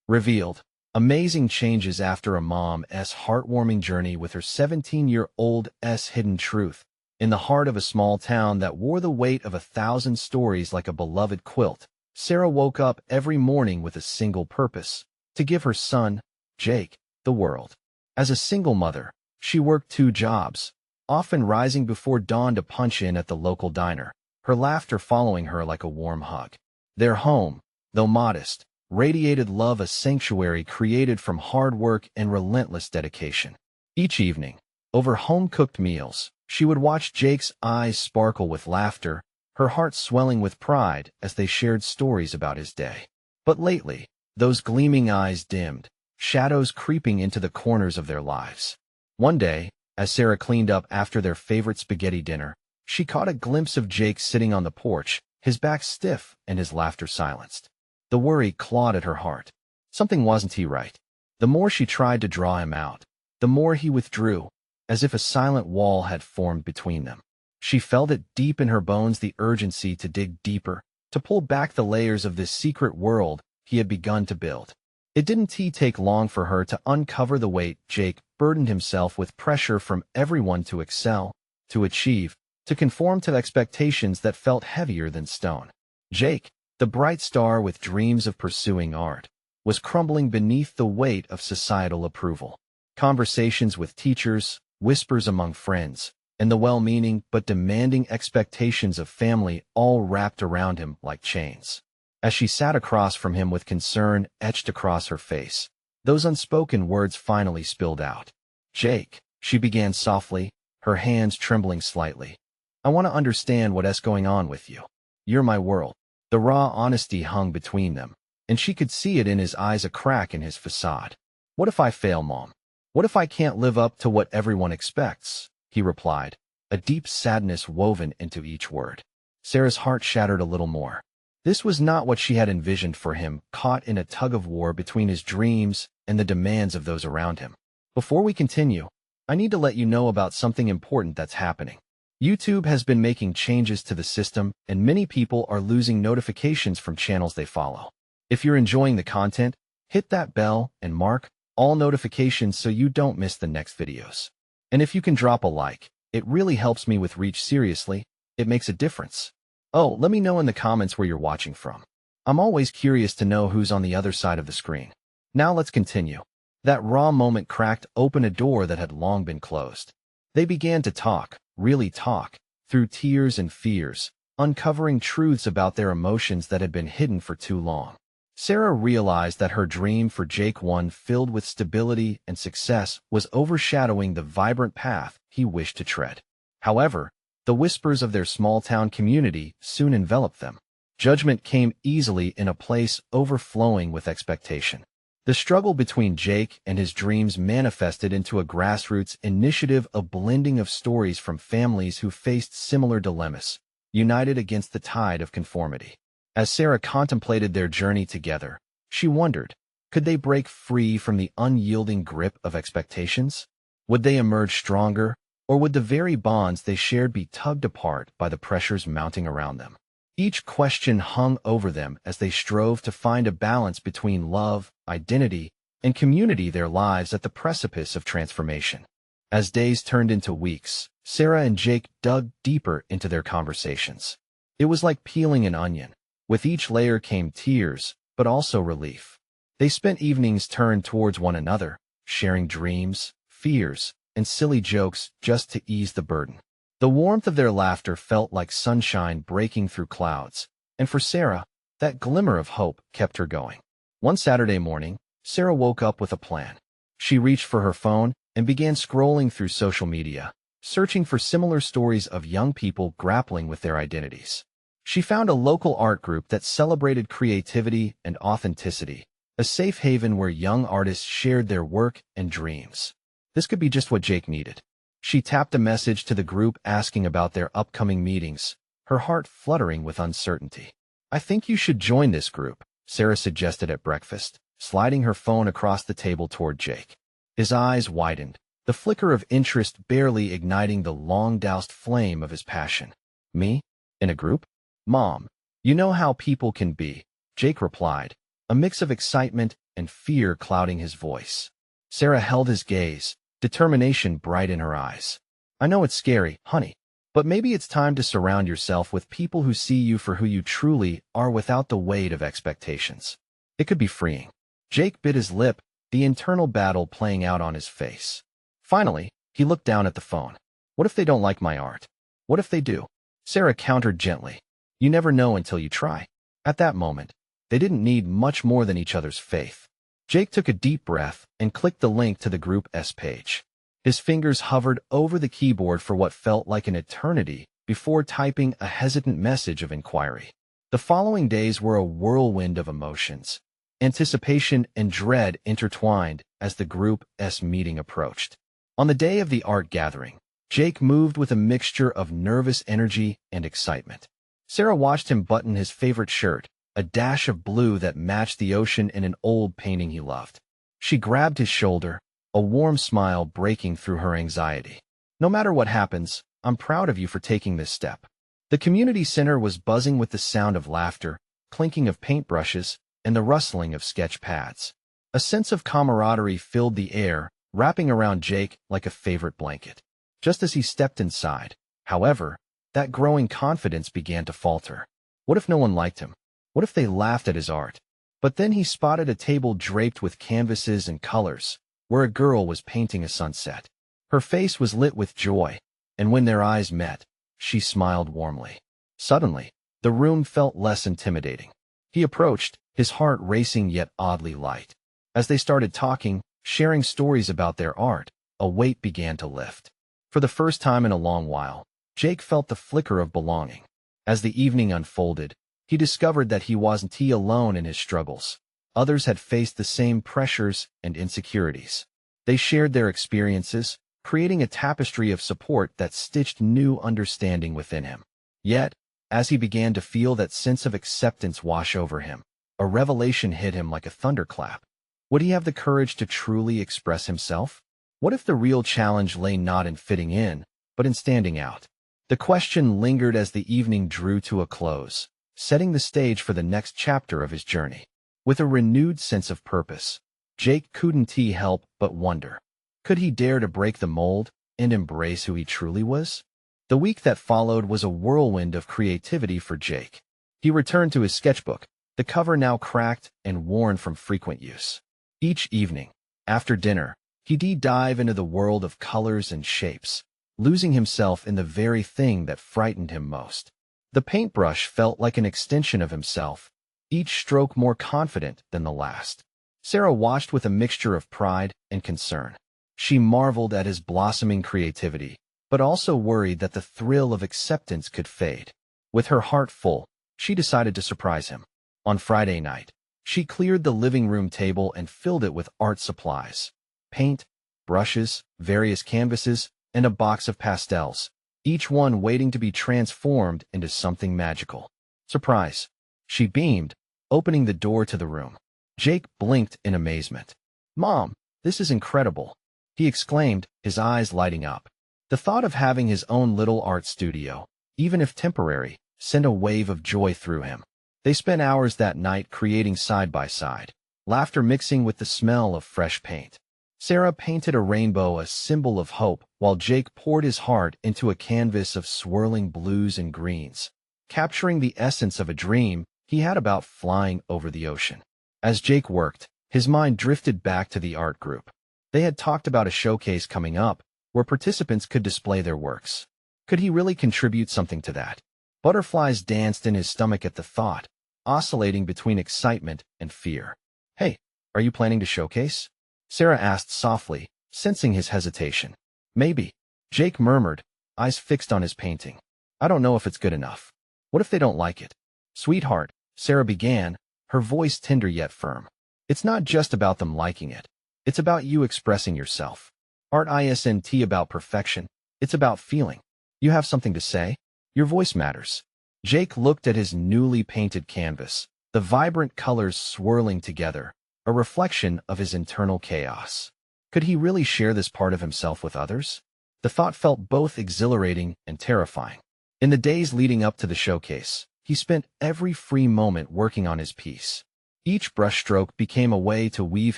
Revealed. Amazing changes after a mom's heartwarming journey with her 17-year-old's hidden truth. In the heart of a small town that wore the weight of 1,000 stories like a beloved quilt, Sarah woke up every morning with a single purpose: to give her son, Jake, the world. As a single mother, she worked 2 jobs, often rising before dawn to punch in at the local diner, her laughter following her like a warm hug. Their home, though modest, radiated love, a sanctuary created from hard work and relentless dedication. Each evening, over home-cooked meals, she would watch Jake's eyes sparkle with laughter, her heart swelling with pride as they shared stories about his day. But lately, those gleaming eyes dimmed, shadows creeping into the corners of their lives. One day, as Sarah cleaned up after their favorite spaghetti dinner, she caught a glimpse of Jake sitting on the porch, his back stiff and his laughter silenced. The worry clawed at her heart. Something wasn't right. The more she tried to draw him out, the more he withdrew, as if a silent wall had formed between them. She felt it deep in her bones, the urgency to dig deeper, to pull back the layers of this secret world he had begun to build. It didn't take long for her to uncover the weight Jake burdened himself with: pressure from everyone to excel, to achieve, to conform to expectations that felt heavier than stone. Jake, the bright star with dreams of pursuing art, was crumbling beneath the weight of societal approval. Conversations with teachers, whispers among friends, and the well-meaning but demanding expectations of family all wrapped around him like chains. As she sat across from him with concern etched across her face, those unspoken words finally spilled out. "Jake," she began softly, her hands trembling slightly, "I want to understand what's going on with you. You're my world." The raw honesty hung between them, and she could see it in his eyes, a crack in his facade. "What if I fail, Mom? What if I can't live up to what everyone expects?" he replied, a deep sadness woven into each word. Sarah's heart shattered a little more. This was not what she had envisioned for him, caught in a tug-of-war between his dreams and the demands of those around him. Before we continue, I need to let you know about something important that's happening. YouTube has been making changes to the system, and many people are losing notifications from channels they follow. If you're enjoying the content, hit that bell and mark all notifications so you don't miss the next videos. And if you can drop a like, it really helps me with reach. Seriously, it makes a difference. Oh, let me know in the comments where you're watching from. I'm always curious to know who's on the other side of the screen. Now let's continue. That raw moment cracked open a door that had long been closed. They began to talk, really talk, through tears and fears, uncovering truths about their emotions that had been hidden for too long. Sarah realized that her dream for Jake, one filled with stability and success, was overshadowing the vibrant path he wished to tread. However, the whispers of their small-town community soon enveloped them. Judgment came easily in a place overflowing with expectation. The struggle between Jake and his dreams manifested into a grassroots initiative, a blending of stories from families who faced similar dilemmas, united against the tide of conformity. As Sarah contemplated their journey together, she wondered, could they break free from the unyielding grip of expectations? Would they emerge stronger, or would the very bonds they shared be tugged apart by the pressures mounting around them? Each question hung over them as they strove to find a balance between love, identity, and community, their lives at the precipice of transformation. As days turned into weeks, Sarah and Jake dug deeper into their conversations. It was like peeling an onion. With each layer came tears, but also relief. They spent evenings turned towards one another, sharing dreams, fears, and silly jokes just to ease the burden. The warmth of their laughter felt like sunshine breaking through clouds, and for Sarah, that glimmer of hope kept her going. One Saturday morning, Sarah woke up with a plan. She reached for her phone and began scrolling through social media, searching for similar stories of young people grappling with their identities. She found a local art group that celebrated creativity and authenticity, a safe haven where young artists shared their work and dreams. This could be just what Jake needed. She tapped a message to the group asking about their upcoming meetings, her heart fluttering with uncertainty. "I think you should join this group," Sarah suggested at breakfast, sliding her phone across the table toward Jake. His eyes widened, the flicker of interest barely igniting the long-doused flame of his passion. "Me? In a group? Mom, you know how people can be," Jake replied, a mix of excitement and fear clouding his voice. Sarah held his gaze, determination bright in her eyes. I know it's scary, honey, but maybe it's time to surround yourself with people who see you for who you truly are without the weight of expectations. It could be freeing. Jake bit his lip, the internal battle playing out on his face. Finally, he looked down at the phone. What if they don't like my art? What if they do? Sarah countered gently. You never know until you try. At that moment, they didn't need much more than each other's faith. Jake took a deep breath and clicked the link to the Group S page. His fingers hovered over the keyboard for what felt like an eternity before typing a hesitant message of inquiry. The following days were a whirlwind of emotions. Anticipation and dread intertwined as the Group S meeting approached. On the day of the art gathering, Jake moved with a mixture of nervous energy and excitement. Sarah watched him button his favorite shirt, a dash of blue that matched the ocean in an old painting he loved. She grabbed his shoulder, a warm smile breaking through her anxiety. No matter what happens, I'm proud of you for taking this step. The community center was buzzing with the sound of laughter, clinking of paintbrushes, and the rustling of sketch pads. A sense of camaraderie filled the air, wrapping around Jake like a favorite blanket. Just as he stepped inside, however, that growing confidence began to falter. What if no one liked him? What if they laughed at his art? But then he spotted a table draped with canvases and colors, where a girl was painting a sunset. Her face was lit with joy, and when their eyes met, she smiled warmly. Suddenly, the room felt less intimidating. He approached, his heart racing yet oddly light. As they started talking, sharing stories about their art, a weight began to lift. For the first time in a long while, Jake felt the flicker of belonging. As the evening unfolded, he discovered that he wasn't alone in his struggles. Others had faced the same pressures and insecurities. They shared their experiences, creating a tapestry of support that stitched new understanding within him. Yet, as he began to feel that sense of acceptance wash over him, a revelation hit him like a thunderclap. Would he have the courage to truly express himself? What if the real challenge lay not in fitting in, but in standing out? The question lingered as the evening drew to a close, setting the stage for the next chapter of his journey. With a renewed sense of purpose, Jake couldn't help but wonder. Could he dare to break the mold and embrace who he truly was? The week that followed was a whirlwind of creativity for Jake. He returned to his sketchbook, the cover now cracked and worn from frequent use. Each evening, after dinner, he'd dive into the world of colors and shapes, losing himself in the very thing that frightened him most. The paintbrush felt like an extension of himself, each stroke more confident than the last. Sarah watched with a mixture of pride and concern. She marveled at his blossoming creativity, but also worried that the thrill of acceptance could fade. With her heart full, she decided to surprise him. On Friday night, she cleared the living room table and filled it with art supplies. Paint, brushes, various canvases, and a box of pastels, each one waiting to be transformed into something magical. Surprise! She beamed, opening the door to the room. Jake blinked in amazement. Mom, this is incredible, he exclaimed, his eyes lighting up. The thought of having his own little art studio, even if temporary, sent a wave of joy through him. They spent hours that night creating side by side, laughter mixing with the smell of fresh paint. Sarah painted a rainbow, a symbol of hope, while Jake poured his heart into a canvas of swirling blues and greens, capturing the essence of a dream he had about flying over the ocean. As Jake worked, his mind drifted back to the art group. They had talked about a showcase coming up, where participants could display their works. Could he really contribute something to that? Butterflies danced in his stomach at the thought, oscillating between excitement and fear. Hey, are you planning to showcase? Sarah asked softly, sensing his hesitation. Maybe, Jake murmured, eyes fixed on his painting. I don't know if it's good enough. What if they don't like it? Sweetheart, Sarah began, her voice tender yet firm. It's not just about them liking it. It's about you expressing yourself. Art isn't about perfection. It's about feeling. You have something to say? Your voice matters. Jake looked at his newly painted canvas, the vibrant colors swirling together, a reflection of his internal chaos. Could he really share this part of himself with others? The thought felt both exhilarating and terrifying. In the days leading up to the showcase, he spent every free moment working on his piece. Each brushstroke became a way to weave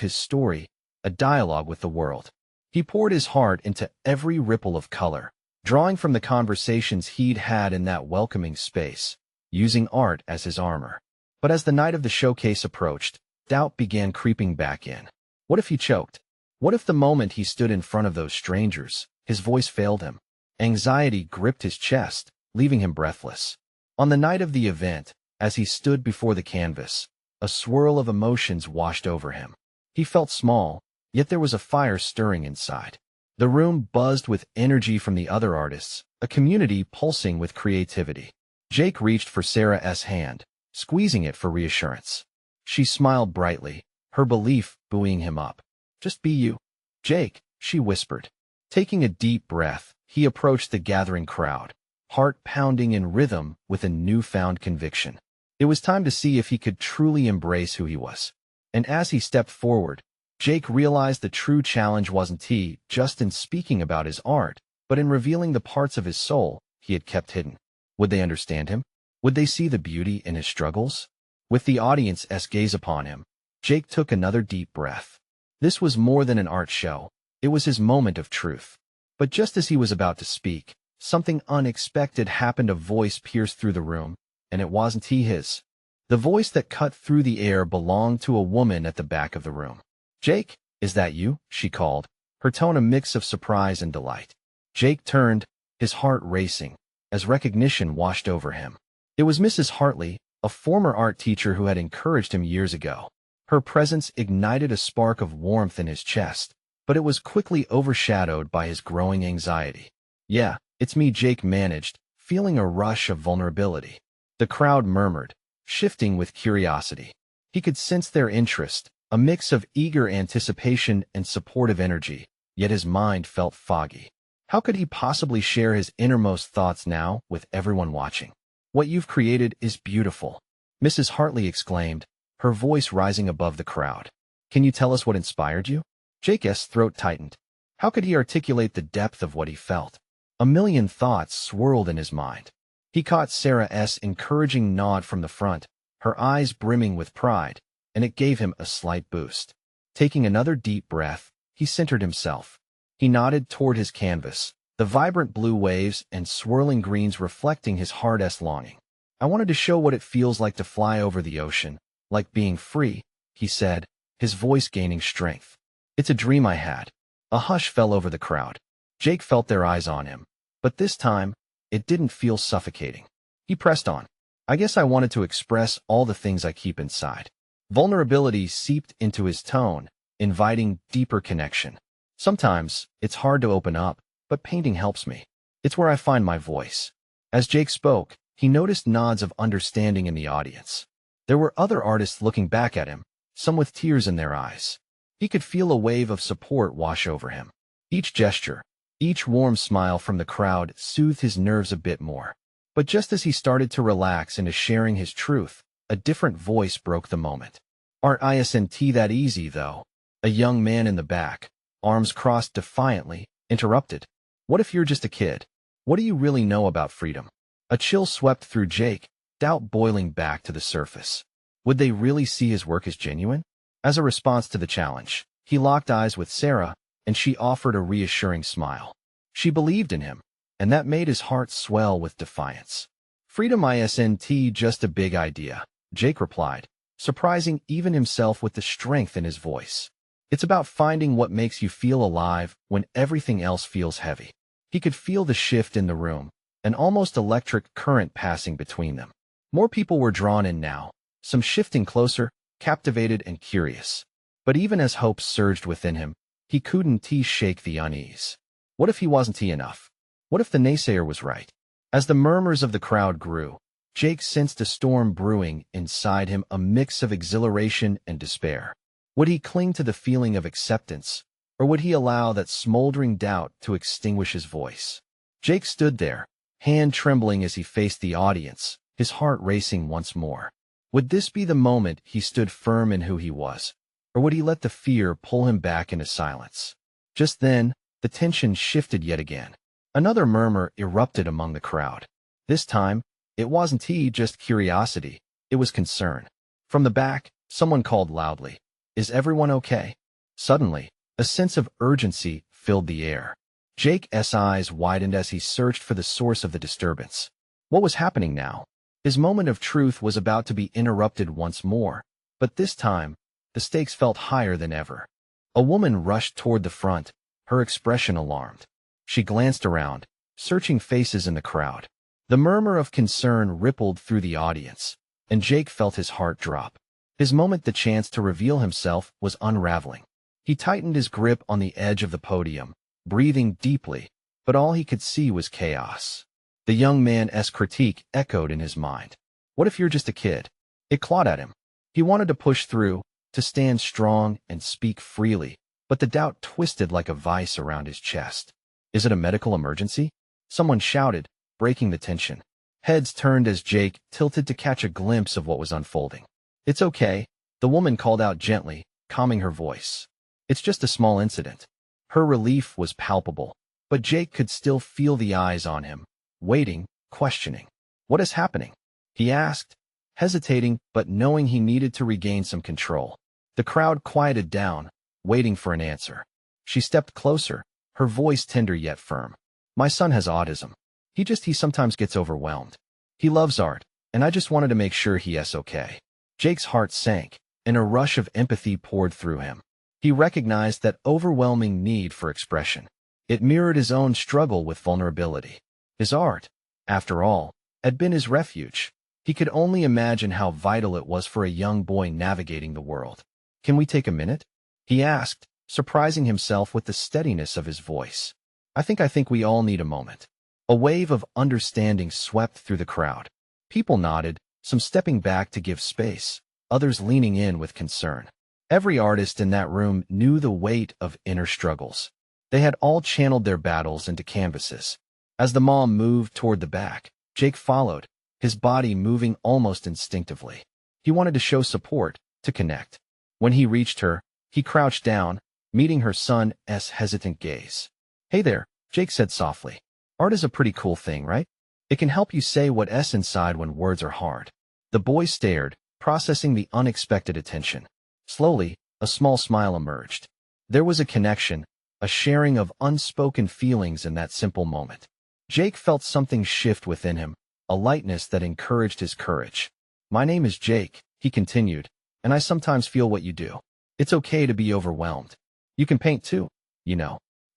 his story, a dialogue with the world. He poured his heart into every ripple of color, drawing from the conversations he'd had in that welcoming space, using art as his armor. But as the night of the showcase approached, doubt began creeping back in. What if he choked? What if the moment he stood in front of those strangers, his voice failed him? Anxiety gripped his chest, leaving him breathless. On the night of the event, as he stood before the canvas, a swirl of emotions washed over him. He felt small, yet there was a fire stirring inside. The room buzzed with energy from the other artists, a community pulsing with creativity. Jake reached for Sarah's hand, squeezing it for reassurance. She smiled brightly, her belief buoying him up. "Just be you, Jake," she whispered. Taking a deep breath, he approached the gathering crowd, heart pounding in rhythm with a newfound conviction. It was time to see if he could truly embrace who he was. And as he stepped forward, Jake realized the true challenge wasn't just in speaking about his art, but in revealing the parts of his soul he had kept hidden. Would they understand him? Would they see the beauty in his struggles? With the audience's gaze upon him, Jake took another deep breath. This was more than an art show. It was his moment of truth. But just as he was about to speak, something unexpected happened. A voice pierced through the room, and it wasn't his. The voice that cut through the air belonged to a woman at the back of the room. "Jake, is that you?" she called, her tone a mix of surprise and delight. Jake turned, his heart racing, as recognition washed over him. It was Mrs. Hartley, a former art teacher who had encouraged him years ago. Her presence ignited a spark of warmth in his chest, but it was quickly overshadowed by his growing anxiety. "Yeah, it's me," Jake managed, feeling a rush of vulnerability. The crowd murmured, shifting with curiosity. He could sense their interest, a mix of eager anticipation and supportive energy, yet his mind felt foggy. How could he possibly share his innermost thoughts now with everyone watching? "What you've created is beautiful," Mrs. Hartley exclaimed, her voice rising above the crowd. "Can you tell us what inspired you?" Jake's throat tightened. How could he articulate the depth of what he felt? A million thoughts swirled in his mind. He caught Sarah's encouraging nod from the front, her eyes brimming with pride, and it gave him a slight boost. Taking another deep breath, he centered himself. He nodded toward his canvas, the vibrant blue waves and swirling greens reflecting his heart's longing. "I wanted to show what it feels like to fly over the ocean, like being free," he said, his voice gaining strength. "It's a dream I had." A hush fell over the crowd. Jake felt their eyes on him, but this time, it didn't feel suffocating. He pressed on. "I guess I wanted to express all the things I keep inside." Vulnerability seeped into his tone, inviting deeper connection. "Sometimes, it's hard to open up, but painting helps me. It's where I find my voice." As Jake spoke, he noticed nods of understanding in the audience. There were other artists looking back at him, some with tears in their eyes. He could feel a wave of support wash over him. Each gesture, each warm smile from the crowd soothed his nerves a bit more. But just as he started to relax into sharing his truth, a different voice broke the moment. "Isn't that easy, though?" A young man in the back, arms crossed defiantly, interrupted. "What if you're just a kid? What do you really know about freedom?" A chill swept through Jake, doubt boiling back to the surface. Would they really see his work as genuine? As a response to the challenge, he locked eyes with Sarah, and she offered a reassuring smile. She believed in him, and that made his heart swell with defiance. "Freedom isn't just a big idea," Jake replied, surprising even himself with the strength in his voice. "It's about finding what makes you feel alive when everything else feels heavy." He could feel the shift in the room, an almost electric current passing between them. More people were drawn in now, some shifting closer, captivated and curious. But even as hope surged within him, he couldn't shake the unease. What if he wasn't enough? What if the naysayer was right? As the murmurs of the crowd grew, Jake sensed a storm brewing inside him, a mix of exhilaration and despair. Would he cling to the feeling of acceptance, or would he allow that smoldering doubt to extinguish his voice? Jake stood there, hand trembling as he faced the audience, his heart racing once more. Would this be the moment he stood firm in who he was, or would he let the fear pull him back into silence? Just then, the tension shifted yet again. Another murmur erupted among the crowd. This time, it wasn't just curiosity, it was concern. From the back, Someone called loudly, "Is everyone okay?" Suddenly, a sense of urgency filled the air. Jake's eyes widened as he searched for the source of the disturbance. What was happening now? His moment of truth was about to be interrupted once more, but this time, the stakes felt higher than ever. A woman rushed toward the front, her expression alarmed. She glanced around, searching faces in the crowd. The murmur of concern rippled through the audience, and Jake felt his heart drop. His moment, the chance to reveal himself, was unraveling. He tightened his grip on the edge of the podium, breathing deeply, but all he could see was chaos. The young man's critique echoed in his mind. What if you're just a kid? It clawed at him. He wanted to push through, to stand strong and speak freely, but the doubt twisted like a vice around his chest. Is it a medical emergency? Someone shouted, breaking the tension. Heads turned as Jake tilted to catch a glimpse of what was unfolding. "It's okay," the woman called out gently, calming her voice. "It's just a small incident." Her relief was palpable, but Jake could still feel the eyes on him, waiting, questioning. "What is happening?" he asked, hesitating but knowing he needed to regain some control. The crowd quieted down, waiting for an answer. She stepped closer, her voice tender yet firm. "My son has autism. He sometimes gets overwhelmed. He loves art, and I just wanted to make sure he's okay." Jake's heart sank, and a rush of empathy poured through him. He recognized that overwhelming need for expression. It mirrored his own struggle with vulnerability. His art, after all, had been his refuge. He could only imagine how vital it was for a young boy navigating the world. "Can we take a minute?" he asked, surprising himself with the steadiness of his voice. I think we all need a moment." A wave of understanding swept through the crowd. People nodded, some stepping back to give space, others leaning in with concern. Every artist in that room knew the weight of inner struggles. They had all channeled their battles into canvases. As the mom moved toward the back, Jake followed, his body moving almost instinctively. He wanted to show support, to connect. When he reached her, he crouched down, meeting her son's hesitant gaze. "Hey there," Jake said softly. "Art is a pretty cool thing, right? It can help you say what's inside when words are hard." The boy stared, processing the unexpected attention. Slowly, a small smile emerged. There was a connection, a sharing of unspoken feelings in that simple moment. Jake felt something shift within him, a lightness that encouraged his courage. "My name is Jake," he continued, "and I sometimes feel what you do. It's okay to be overwhelmed. You can paint too,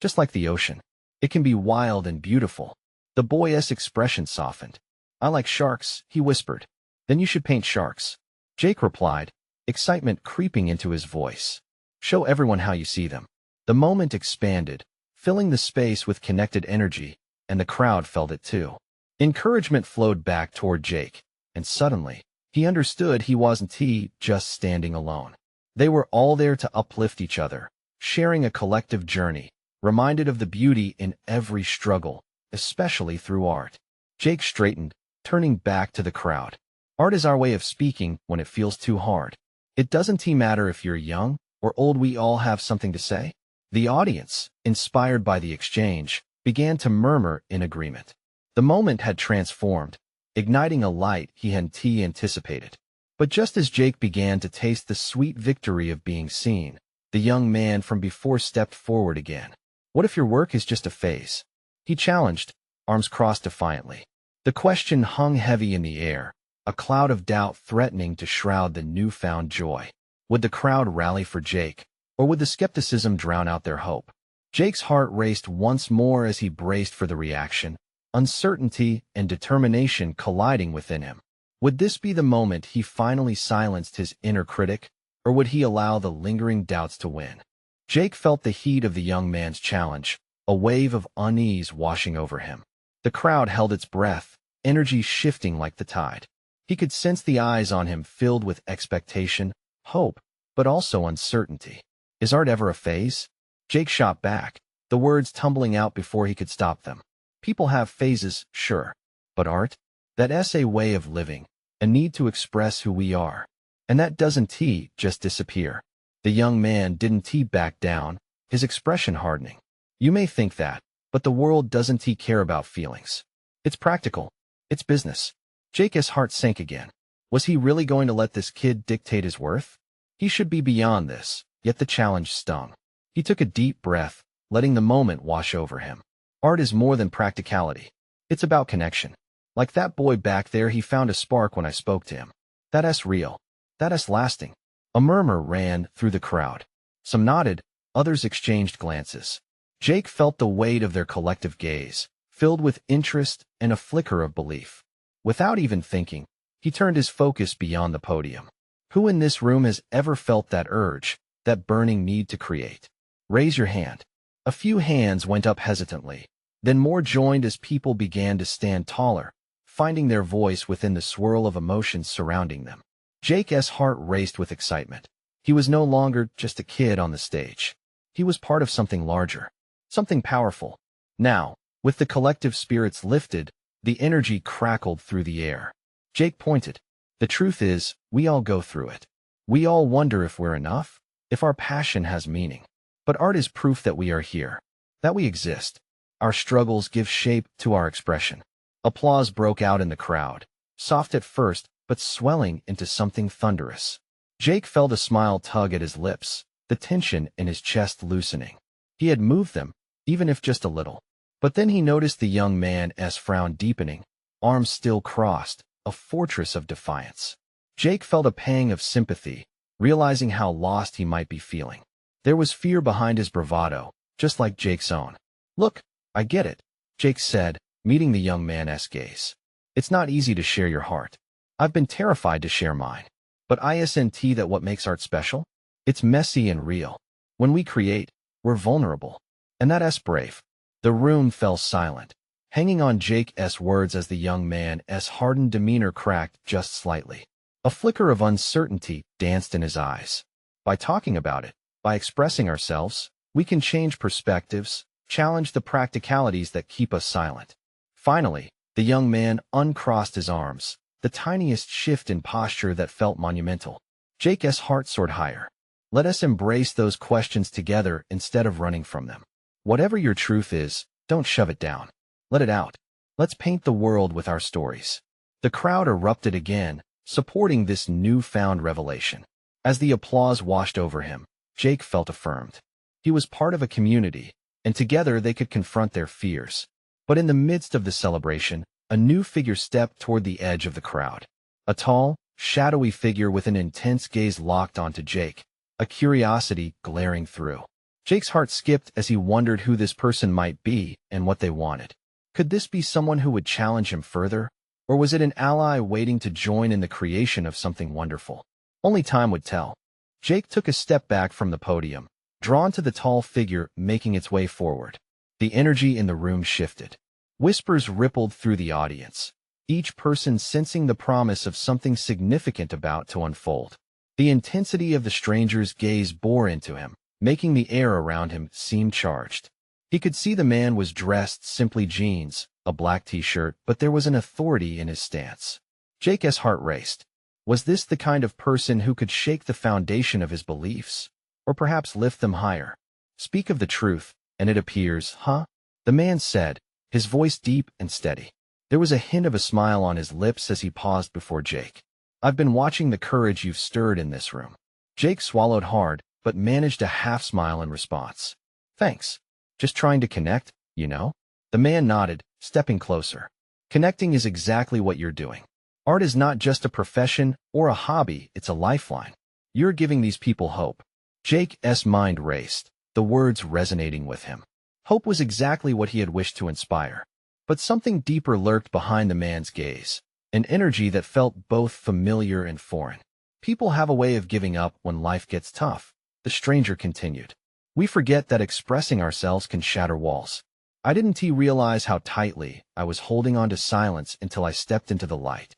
just like the ocean. It can be wild and beautiful." The boy's expression softened. "I like sharks," he whispered. "Then you should paint sharks." Jake replied, excitement creeping into his voice. "Show everyone how you see them." The moment expanded, filling the space with connected energy, and the crowd felt it too. Encouragement flowed back toward Jake, and suddenly, he understood he wasn't just standing alone. They were all there to uplift each other, sharing a collective journey, reminded of the beauty in every struggle, especially through art. Jake straightened, turning back to the crowd. "Art is our way of speaking when it feels too hard. It doesn't matter if you're young or old, we all have something to say." The audience, inspired by the exchange, began to murmur in agreement. The moment had transformed, igniting a light he hadn't anticipated. But just as Jake began to taste the sweet victory of being seen, the young man from before stepped forward again. "What if your work is just a phase?" he challenged, arms crossed defiantly. The question hung heavy in the air, a cloud of doubt threatening to shroud the newfound joy. Would the crowd rally for Jake, or would the skepticism drown out their hope? Jake's heart raced once more as he braced for the reaction, uncertainty and determination colliding within him. Would this be the moment he finally silenced his inner critic, or would he allow the lingering doubts to win? Jake felt the heat of the young man's challenge, a wave of unease washing over him. The crowd held its breath, energy shifting like the tide. He could sense the eyes on him filled with expectation, hope, but also uncertainty. "Is art ever a phase?" Jake shot back, the words tumbling out before he could stop them. "People have phases, sure. But art? That's a way of living, a need to express who we are. And that doesn't just disappear." The young man didn't back down, his expression hardening. "You may think that, but the world doesn't care about feelings. It's practical. It's business." Jake's heart sank again. Was he really going to let this kid dictate his worth? He should be beyond this, yet the challenge stung. He took a deep breath, letting the moment wash over him. Art is more than practicality. It's about connection. Like that boy back there, he found a spark when I spoke to him. That's real. That's lasting. A murmur ran through the crowd. Some nodded, others exchanged glances. Jake felt the weight of their collective gaze, filled with interest and a flicker of belief. Without even thinking, he turned his focus beyond the podium. Who in this room has ever felt that urge, that burning need to create? Raise your hand. A few hands went up hesitantly. Then more joined as people began to stand taller, finding their voice within the swirl of emotions surrounding them. Jake's heart raced with excitement. He was no longer just a kid on the stage. He was part of something larger, something powerful. Now, with the collective spirits lifted, the energy crackled through the air. Jake pointed. The truth is, we all go through it. We all wonder if we're enough, if our passion has meaning. But art is proof that we are here, that we exist. Our struggles give shape to our expression. Applause broke out in the crowd, soft at first, but swelling into something thunderous. Jake felt a smile tug at his lips, the tension in his chest loosening. He had moved them, even if just a little. But then he noticed the young man's frown deepening, arms still crossed, a fortress of defiance. Jake felt a pang of sympathy, realizing how lost he might be feeling. There was fear behind his bravado, just like Jake's own. Look, I get it, Jake said, meeting the young man's gaze. It's not easy to share your heart. I've been terrified to share mine. But isn't that what makes art special? It's messy and real. When we create, we're vulnerable. And that's brave. The room fell silent, hanging on Jake's words as the young man's hardened demeanor cracked just slightly. A flicker of uncertainty danced in his eyes. By talking about it, by expressing ourselves, we can change perspectives, challenge the practicalities that keep us silent. Finally, the young man uncrossed his arms, the tiniest shift in posture that felt monumental. Jake's heart soared higher. Let us embrace those questions together instead of running from them. Whatever your truth is, don't shove it down. Let it out. Let's paint the world with our stories. The crowd erupted again, supporting this newfound revelation. As the applause washed over him, Jake felt affirmed. He was part of a community, and together they could confront their fears. But in the midst of the celebration, a new figure stepped toward the edge of the crowd. A tall, shadowy figure with an intense gaze locked onto Jake, a curiosity glaring through. Jake's heart skipped as he wondered who this person might be and what they wanted. Could this be someone who would challenge him further? Or was it an ally waiting to join in the creation of something wonderful? Only time would tell. Jake took a step back from the podium, drawn to the tall figure making its way forward. The energy in the room shifted. Whispers rippled through the audience, each person sensing the promise of something significant about to unfold. The intensity of the stranger's gaze bore into him, making the air around him seem charged. He could see the man was dressed simply jeans, a black t-shirt, but there was an authority in his stance. Jake's heart raced. Was this the kind of person who could shake the foundation of his beliefs? Or perhaps lift them higher? Speak of the truth, and it appears, huh? The man said, his voice deep and steady. There was a hint of a smile on his lips as he paused before Jake. I've been watching the courage you've stirred in this room. Jake swallowed hard, but managed a half-smile in response. Thanks. Just trying to connect, you know? The man nodded, stepping closer. Connecting is exactly what you're doing. Art is not just a profession or a hobby, it's a lifeline. You're giving these people hope. Jake's mind raced, the words resonating with him. Hope was exactly what he had wished to inspire. But something deeper lurked behind the man's gaze, an energy that felt both familiar and foreign. People have a way of giving up when life gets tough, the stranger continued. We forget that expressing ourselves can shatter walls. I didn't realize how tightly I was holding on to silence until I stepped into the light.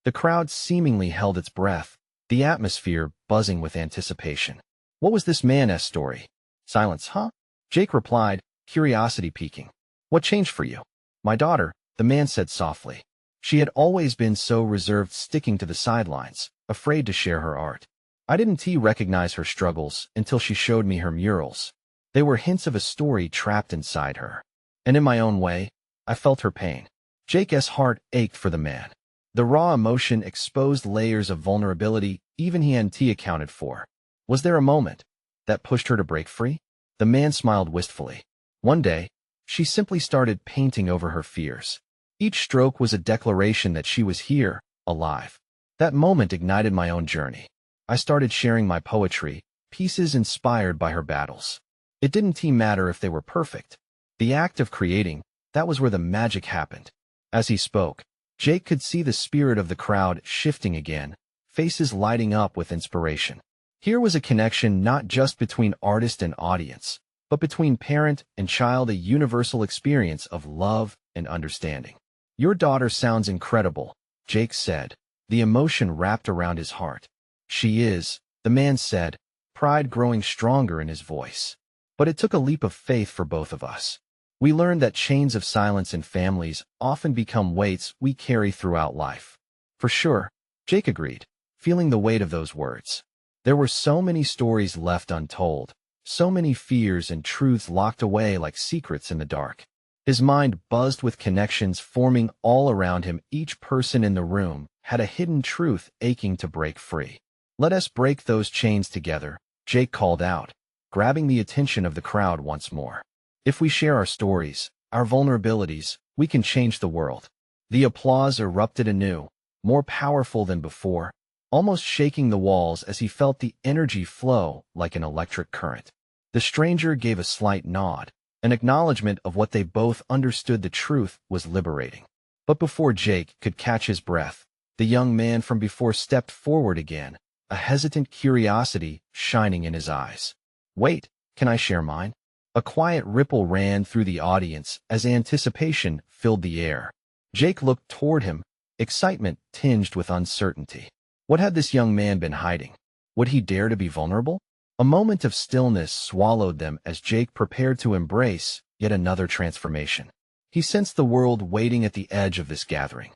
The crowd seemingly held its breath, the atmosphere buzzing with anticipation. What was this man's story? Silence, huh? Jake replied, curiosity peaking. What changed for you? My daughter, the man said softly. She had always been so reserved, sticking to the sidelines, afraid to share her art. I didn't recognize her struggles until she showed me her murals. They were hints of a story trapped inside her. And in my own way, I felt her pain. Jake's heart ached for the man. The raw emotion exposed layers of vulnerability even he hadn't accounted for. Was there a moment that pushed her to break free? The man smiled wistfully. One day, she simply started painting over her fears. Each stroke was a declaration that she was here, alive. That moment ignited my own journey. I started sharing my poetry, pieces inspired by her battles. It didn't matter if they were perfect. The act of creating, that was where the magic happened. As he spoke, Jake could see the spirit of the crowd shifting again, faces lighting up with inspiration. Here was a connection not just between artist and audience, but between parent and child, a universal experience of love and understanding. "Your daughter sounds incredible," Jake said, the emotion wrapped around his heart. "She is," the man said, pride growing stronger in his voice. But it took a leap of faith for both of us. We learned that chains of silence in families often become weights we carry throughout life. "For sure," Jake agreed, feeling the weight of those words. There were so many stories left untold, so many fears and truths locked away like secrets in the dark. His mind buzzed with connections forming all around him. Each person in the room had a hidden truth aching to break free. "Let us break those chains together," Jake called out, grabbing the attention of the crowd once more. "If we share our stories, our vulnerabilities, we can change the world." The applause erupted anew, more powerful than before, almost shaking the walls as he felt the energy flow like an electric current. The stranger gave a slight nod, an acknowledgement of what they both understood. The truth was liberating. But before Jake could catch his breath, the young man from before stepped forward again, a hesitant curiosity shining in his eyes. "Wait, can I share mine?" A quiet ripple ran through the audience as anticipation filled the air. Jake looked toward him, excitement tinged with uncertainty. What had this young man been hiding? Would he dare to be vulnerable? A moment of stillness swallowed them as Jake prepared to embrace yet another transformation. He sensed the world waiting at the edge of this gathering,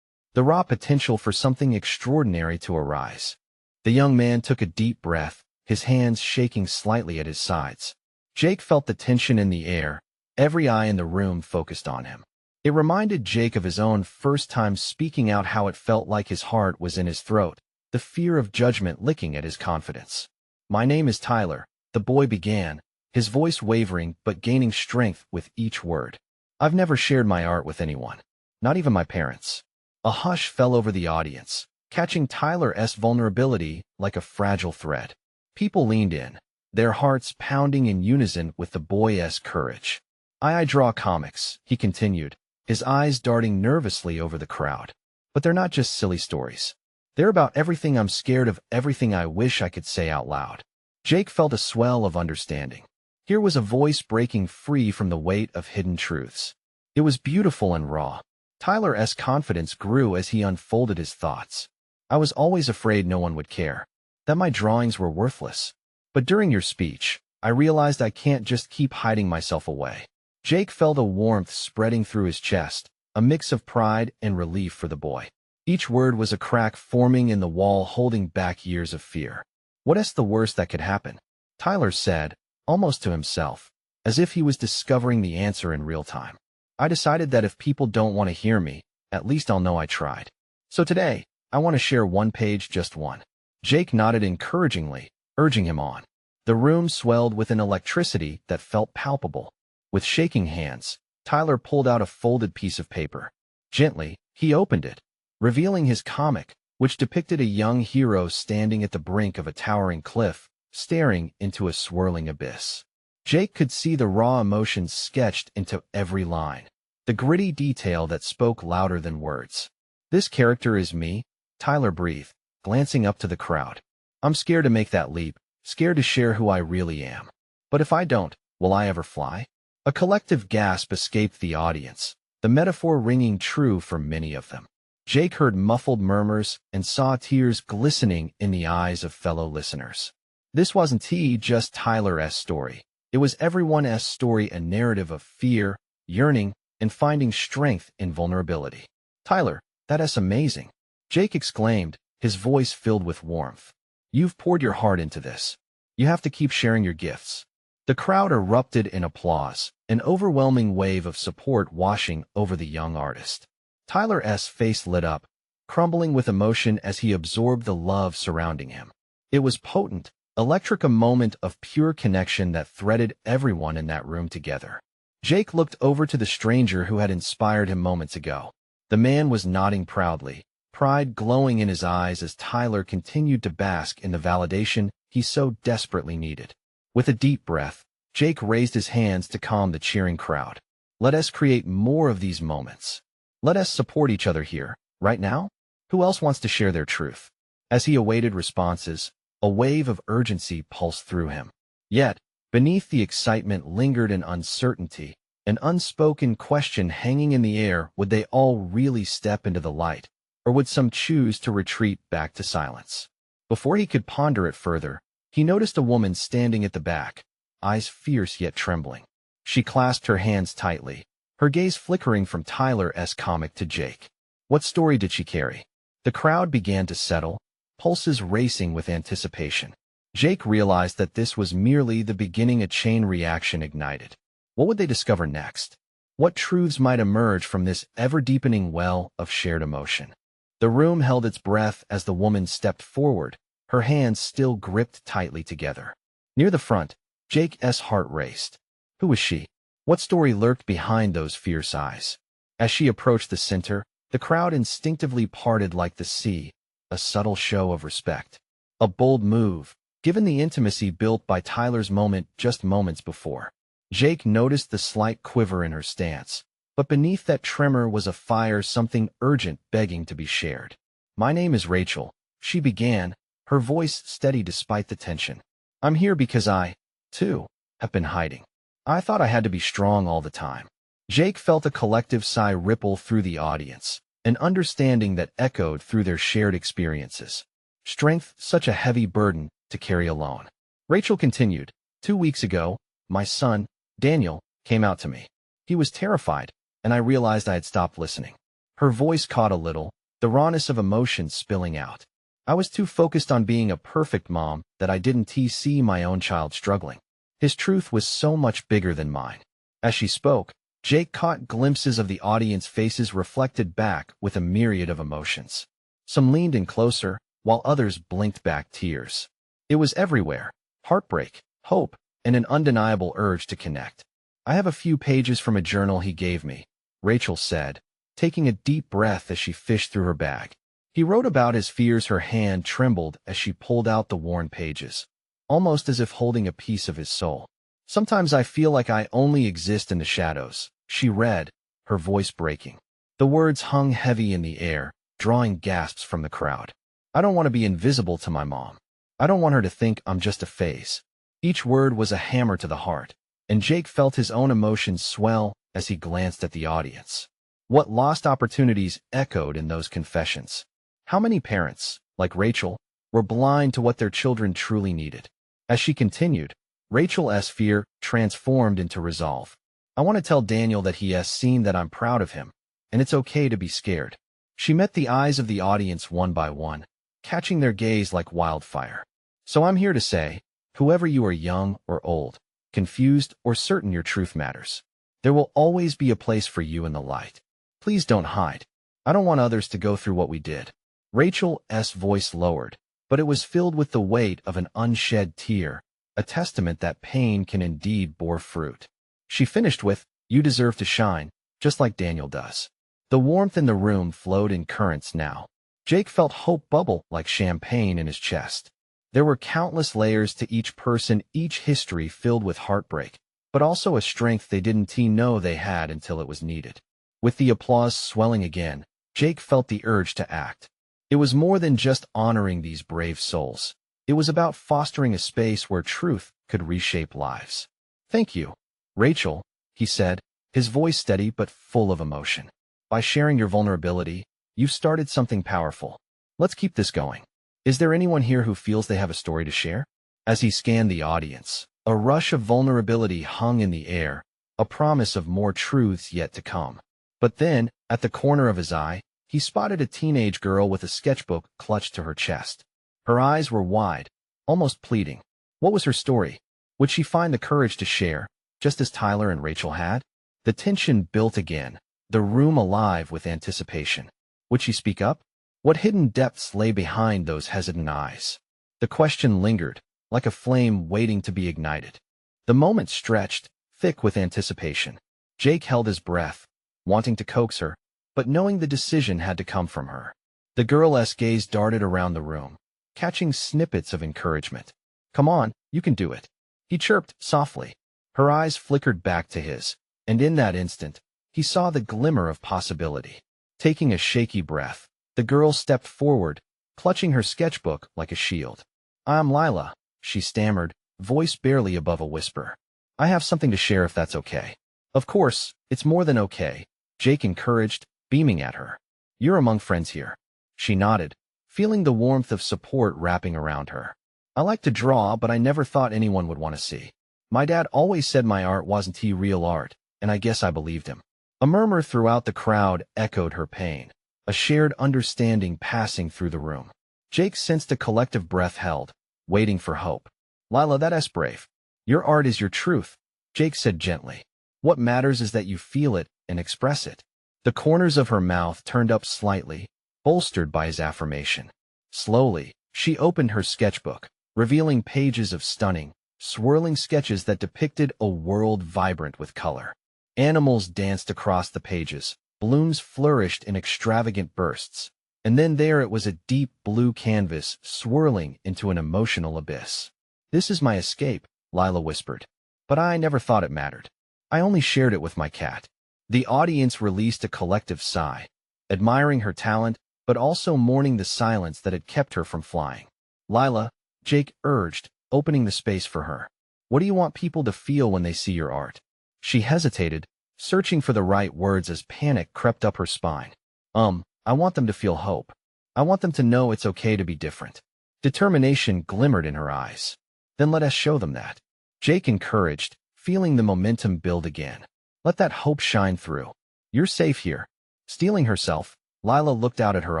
the raw potential for something extraordinary to arise. The young man took a deep breath, his hands shaking slightly at his sides. Jake felt the tension in the air, every eye in the room focused on him. It reminded Jake of his own first time speaking out, how it felt like his heart was in his throat, the fear of judgment licking at his confidence. "My name is Tyler," the boy began, his voice wavering but gaining strength with each word. "I've never shared my art with anyone, not even my parents." A hush fell over the audience, catching Tyler's vulnerability like a fragile thread. People leaned in, their hearts pounding in unison with the boy's courage. I draw comics," he continued, his eyes darting nervously over the crowd. "But they're not just silly stories. They're about everything I'm scared of, everything I wish I could say out loud." Jake felt a swell of understanding. Here was a voice breaking free from the weight of hidden truths. It was beautiful and raw. Tyler's confidence grew as he unfolded his thoughts. "I was always afraid no one would care, that my drawings were worthless. But during your speech, I realized I can't just keep hiding myself away." Jake felt a warmth spreading through his chest, a mix of pride and relief for the boy. Each word was a crack forming in the wall holding back years of fear. "What's the worst that could happen?" Tyler said, almost to himself, as if he was discovering the answer in real time. "I decided that if people don't want to hear me, at least I'll know I tried. So today, I want to share one page, just one." Jake nodded encouragingly, urging him on. The room swelled with an electricity that felt palpable. With shaking hands, Tyler pulled out a folded piece of paper. Gently, he opened it, revealing his comic, which depicted a young hero standing at the brink of a towering cliff, staring into a swirling abyss. Jake could see the raw emotions sketched into every line, the gritty detail that spoke louder than words. "This character is me," Tyler breathed, glancing up to the crowd. "I'm scared to make that leap, scared to share who I really am. But if I don't, will I ever fly?" A collective gasp escaped the audience, the metaphor ringing true for many of them. Jake heard muffled murmurs and saw tears glistening in the eyes of fellow listeners. This wasn't just Tyler's story. It was everyone's story, a narrative of fear, yearning, and finding strength in vulnerability. "Tyler, that's amazing," Jake exclaimed, his voice filled with warmth. "You've poured your heart into this. You have to keep sharing your gifts." The crowd erupted in applause, an overwhelming wave of support washing over the young artist. Tyler's face lit up, crumbling with emotion as he absorbed the love surrounding him. It was potent, Electric, a moment of pure connection that threaded everyone in that room together. Jake looked over to the stranger who had inspired him moments ago. The man was nodding proudly, pride glowing in his eyes as Tyler continued to bask in the validation he so desperately needed. With a deep breath, Jake raised his hands to calm the cheering crowd. Let us create more of these moments. Let us support each other here, right now. Who else wants to share their truth? As he awaited responses, a wave of urgency pulsed through him. Yet, beneath the excitement lingered an uncertainty, an unspoken question hanging in the air. Would they all really step into the light, or would some choose to retreat back to silence? Before he could ponder it further, he noticed a woman standing at the back, eyes fierce yet trembling. She clasped her hands tightly, her gaze flickering from Tyler's comic to Jake. What story did she carry? The crowd began to settle, pulses racing with anticipation. Jake realized that this was merely the beginning. A chain reaction ignited. What would they discover next? What truths might emerge from this ever-deepening well of shared emotion? The room held its breath as the woman stepped forward, her hands still gripped tightly together. Near the front, Jake's heart raced. Who was she? What story lurked behind those fierce eyes? As she approached the center, the crowd instinctively parted like the sea, a subtle show of respect. A bold move, given the intimacy built by Tyler's moment just moments before. Jake noticed the slight quiver in her stance, but beneath that tremor was a fire, something urgent begging to be shared. My name is Rachel, she began, her voice steady despite the tension. I'm here because I, too, have been hiding. I thought I had to be strong all the time. Jake felt a collective sigh ripple through the audience, an understanding that echoed through their shared experiences. Strength, such a heavy burden to carry alone. Rachel continued, 2 weeks ago, my son, Daniel, came out to me. He was terrified, and I realized I had stopped listening. Her voice caught a little, the rawness of emotion spilling out. I was too focused on being a perfect mom that I didn't see my own child struggling. His truth was so much bigger than mine. As she spoke, Jake caught glimpses of the audience faces reflected back with a myriad of emotions. Some leaned in closer, while others blinked back tears. It was everywhere, heartbreak, hope, and an undeniable urge to connect. I have a few pages from a journal he gave me, Rachel said, taking a deep breath as she fished through her bag. He wrote about his fears. Her hand trembled as she pulled out the worn pages, almost as if holding a piece of his soul. Sometimes I feel like I only exist in the shadows, she read, her voice breaking. The words hung heavy in the air, drawing gasps from the crowd. I don't want to be invisible to my mom. I don't want her to think I'm just a phase. Each word was a hammer to the heart, and Jake felt his own emotions swell as he glanced at the audience. What lost opportunities echoed in those confessions? How many parents, like Rachel, were blind to what their children truly needed? As she continued, Rachel's fear transformed into resolve. I want to tell Daniel that he has seen that I'm proud of him, and it's okay to be scared. She met the eyes of the audience one by one, catching their gaze like wildfire. So I'm here to say, whoever you are, young or old, confused or certain your truth matters, there will always be a place for you in the light. Please don't hide. I don't want others to go through what we did. Rachel's voice lowered, but it was filled with the weight of an unshed tear, a testament that pain can indeed bear fruit. She finished with, you deserve to shine, just like Daniel does. The warmth in the room flowed in currents now. Jake felt hope bubble like champagne in his chest. There were countless layers to each person, each history filled with heartbreak, but also a strength they didn't know they had until it was needed. With the applause swelling again, Jake felt the urge to act. It was more than just honoring these brave souls. It was about fostering a space where truth could reshape lives. Thank you, Rachel, he said, his voice steady but full of emotion. By sharing your vulnerability, you've started something powerful. Let's keep this going. Is there anyone here who feels they have a story to share? As he scanned the audience, a rush of vulnerability hung in the air, a promise of more truths yet to come. But then, at the corner of his eye, he spotted a teenage girl with a sketchbook clutched to her chest. Her eyes were wide, almost pleading. What was her story? Would she find the courage to share, just as Tyler and Rachel had? The tension built again, the room alive with anticipation. Would she speak up? What hidden depths lay behind those hesitant eyes? The question lingered, like a flame waiting to be ignited. The moment stretched, thick with anticipation. Jake held his breath, wanting to coax her, but knowing the decision had to come from her. The girl's gaze darted around the room, catching snippets of encouragement. "Come on, you can do it," he chirped softly. Her eyes flickered back to his, and in that instant, he saw the glimmer of possibility. Taking a shaky breath, the girl stepped forward, clutching her sketchbook like a shield. "I'm Lila," she stammered, voice barely above a whisper. "I have something to share if that's okay." "Of course, it's more than okay," Jake encouraged, beaming at her. "You're among friends here." She nodded, feeling the warmth of support wrapping around her. "I like to draw, but I never thought anyone would want to see. My dad always said my art wasn't real art, and I guess I believed him." A murmur throughout the crowd echoed her pain, a shared understanding passing through the room. Jake sensed a collective breath held, waiting for hope. "Lila, that's brave. Your art is your truth," Jake said gently. "What matters is that you feel it and express it." The corners of her mouth turned up slightly, bolstered by his affirmation. Slowly, she opened her sketchbook, revealing pages of stunning, swirling sketches that depicted a world vibrant with color. Animals danced across the pages, blooms flourished in extravagant bursts, and then there it was, a deep blue canvas swirling into an emotional abyss. "This is my escape," Lila whispered. "But I never thought it mattered. I only shared it with my cat." The audience released a collective sigh, admiring her talent, but also mourning the silence that had kept her from flying. "Lila," Jake urged, opening the space for her. "What do you want people to feel when they see your art?" She hesitated, searching for the right words as panic crept up her spine. I want them to feel hope. I want them to know it's okay to be different." Determination glimmered in her eyes. "Then let us show them that," Jake encouraged, feeling the momentum build again. "Let that hope shine through. You're safe here." Steeling herself, Lila looked out at her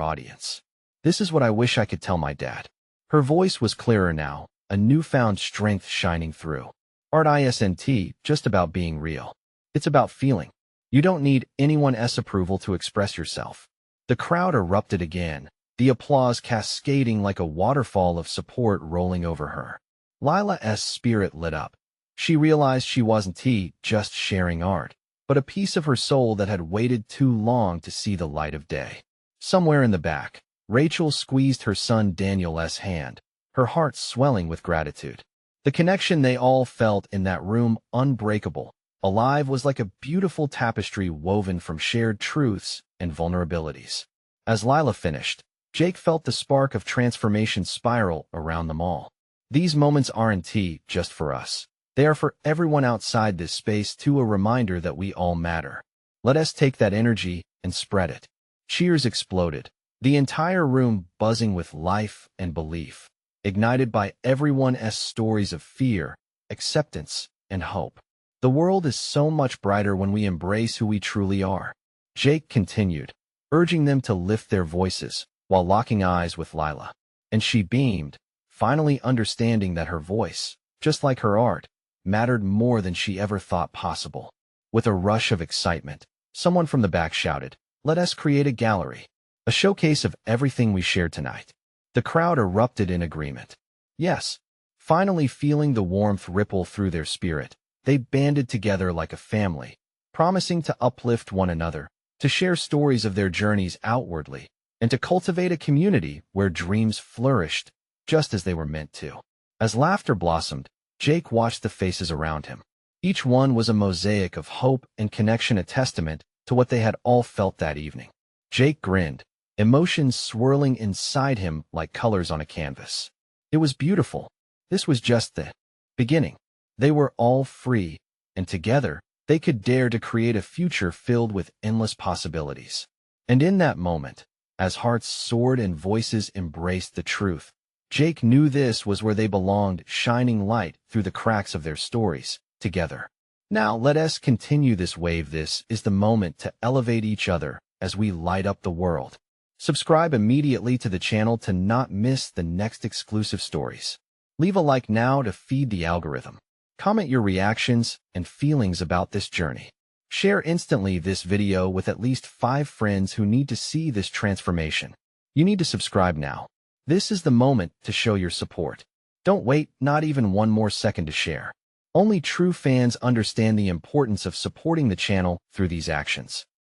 audience. "This is what I wish I could tell my dad." Her voice was clearer now, a newfound strength shining through. "Art isn't just about being real. It's about feeling. You don't need anyone's approval to express yourself." The crowd erupted again, the applause cascading like a waterfall of support rolling over her. Lila's spirit lit up. She realized she wasn't just sharing art, but a piece of her soul that had waited too long to see the light of day. Somewhere in the back, Rachel squeezed her son Daniel's hand, her heart swelling with gratitude. The connection they all felt in that room, unbreakable, alive, was like a beautiful tapestry woven from shared truths and vulnerabilities. As Lila finished, Jake felt the spark of transformation spiral around them all. These moments aren't just for us. They are for everyone outside this space, too, a reminder that we all matter. Let us take that energy and spread it. Cheers exploded, the entire room buzzing with life and belief, ignited by everyone's stories of fear, acceptance, and hope. "The world is so much brighter when we embrace who we truly are," Jake continued, urging them to lift their voices while locking eyes with Lila. And she beamed, finally understanding that her voice, just like her art, mattered more than she ever thought possible. With a rush of excitement, someone from the back shouted, "Let us create a gallery, a showcase of everything we shared tonight." The crowd erupted in agreement. Yes, finally feeling the warmth ripple through their spirit, they banded together like a family, promising to uplift one another, to share stories of their journeys outwardly, and to cultivate a community where dreams flourished just as they were meant to. As laughter blossomed, Jake watched the faces around him. Each one was a mosaic of hope and connection, a testament to what they had all felt that evening. Jake grinned, emotions swirling inside him like colors on a canvas. It was beautiful. This was just the beginning. They were all free, and together, they could dare to create a future filled with endless possibilities. And in that moment, as hearts soared and voices embraced the truth, Jake knew this was where they belonged, shining light through the cracks of their stories, together. Now let us continue this wave. This is the moment to elevate each other as we light up the world. Subscribe immediately to the channel to not miss the next exclusive stories. Leave a like now to feed the algorithm. Comment your reactions and feelings about this journey. Share instantly this video with at least 5 friends who need to see this transformation. You need to subscribe now. This is the moment to show your support. Don't wait not even one more second to share. Only true fans understand the importance of supporting the channel through these actions.